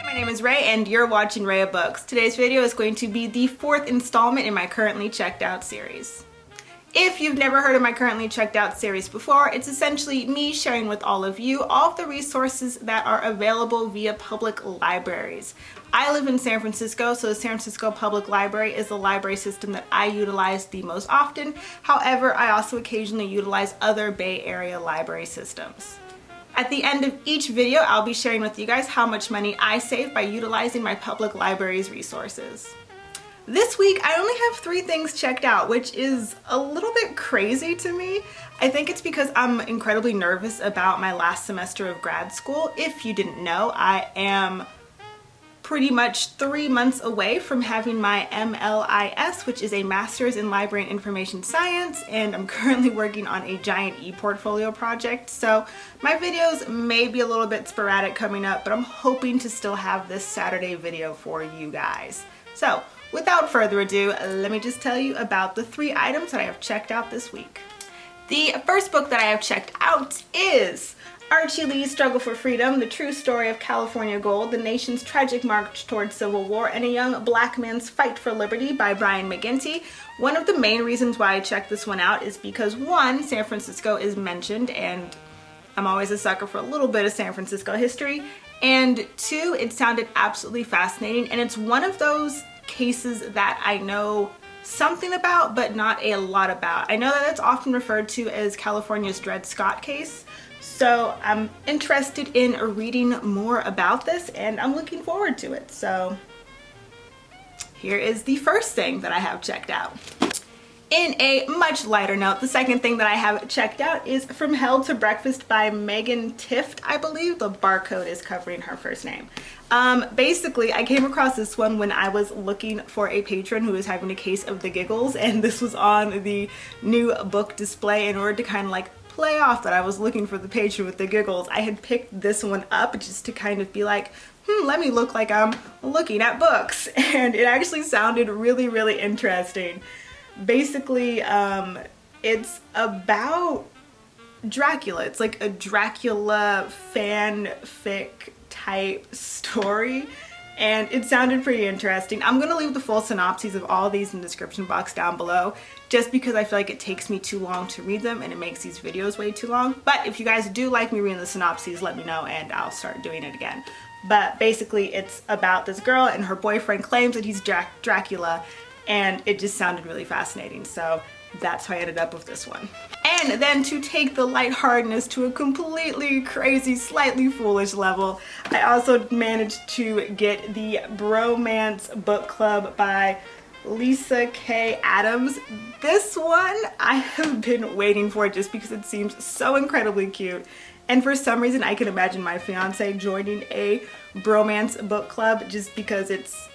My name is Ray and you're watching Raya Books. Today's video is going to be the 4th installment in my Currently Checked Out series. If you've never heard of my Currently Checked Out series before, it's essentially me sharing with all of you all of the resources that are available via public libraries. I live in San Francisco, so the San Francisco Public Library is the library system that I utilize the most often. However, I also occasionally utilize other Bay Area library systems. At the end of each video, I'll be sharing with you guys how much money I save by utilizing my public library's resources. This week, I only have 3 things checked out, which is a little bit crazy to me. I think it's because I'm incredibly nervous about my last semester of grad school. If you didn't know, I am pretty much 3 months away from having my MLIS, which is a Master's in Library and Information Science, and I'm currently working on a giant e-portfolio project, so my videos may be a little bit sporadic coming up, but I'm hoping to still have this Saturday video for you guys. So, without further ado, let me just tell you about the 3 items that I have checked out this week. The first book that I have checked out is Archy Lee's Struggle for Freedom, The True Story of California Gold, The Nation's Tragic March Towards Civil War, and a Young Black Man's Fight for Liberty by Brian McGinty. One of the main reasons why I checked this one out is because 1, San Francisco is mentioned, and I'm always a sucker for a little bit of San Francisco history, and 2, it sounded absolutely fascinating, and it's one of those cases that I know something about, but not a lot about. I know that it's often referred to as California's Dred Scott case, so I'm interested in reading more about this and I'm looking forward to it. So here is the first thing that I have checked out. In a much lighter note, the second thing that I have checked out is From Hell to Breakfast by Megan Tift, I believe. The barcode is covering her first name. Basically, I came across this one when I was looking for a patron who was having a case of the giggles, and this was on the new book display. In order to kind of like play off that I was looking for the patron with the giggles, I had picked this one up just to kind of be like, let me look like I'm looking at books. And it actually sounded really, really interesting. Basically, it's about Dracula. It's like a Dracula fanfic type story, and it sounded pretty interesting. I'm gonna leave the full synopses of all these in the description box down below, just because I feel like it takes me too long to read them and it makes these videos way too long. But if you guys do like me reading the synopses, let me know and I'll start doing it again. But basically, it's about this girl and her boyfriend claims that he's Dracula, and it just sounded really fascinating, so that's how I ended up with this one. And then to take the lightheartedness to a completely crazy, slightly foolish level, I also managed to get the Bromance Book Club by Lisa K. Adams. This one I have been waiting for just because it seems so incredibly cute. And for some reason I can imagine my fiance joining a bromance book club just because it's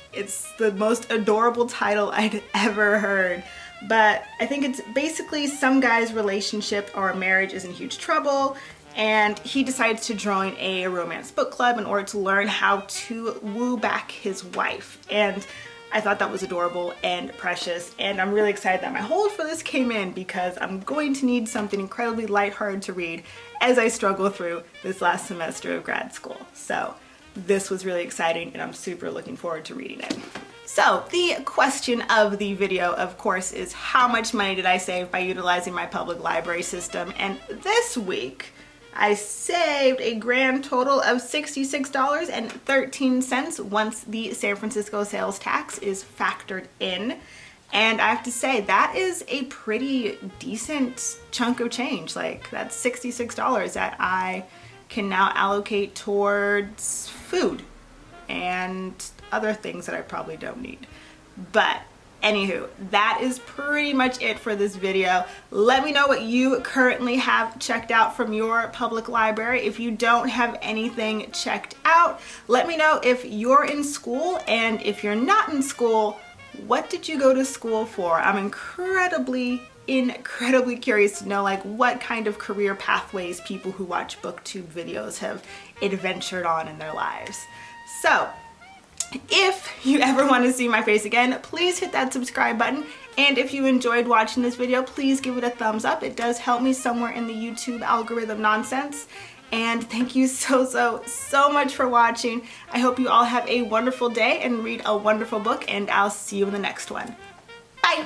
the most adorable title I'd ever heard. But I think it's basically some guy's relationship or marriage is in huge trouble, and he decides to join a romance book club in order to learn how to woo back his wife. And I thought that was adorable and precious, and I'm really excited that my hold for this came in because I'm going to need something incredibly lighthearted to read as I struggle through this last semester of grad school. So this was really exciting and I'm super looking forward to reading it. So the question of the video, of course, is how much money did I save by utilizing my public library system? And this week, I saved a grand total of $66.13 once the San Francisco sales tax is factored in. And I have to say, that is a pretty decent chunk of change. Like, that's $66 that I can now allocate towards food and other things that I probably don't need. But anywho, that is pretty much it for this video. Let me know what you currently have checked out from your public library. If you don't have anything checked out, let me know if you're in school, and if you're not in school, what did you go to school for? I'm incredibly curious to know like what kind of career pathways people who watch booktube videos have adventured on in their lives. So if you ever want to see my face again, please hit that subscribe button, and if you enjoyed watching this video, please give it a thumbs up. It does help me somewhere in the YouTube algorithm nonsense. And thank you so much for watching. I hope you all have a wonderful day and read a wonderful book, and I'll see you in the next one. Bye!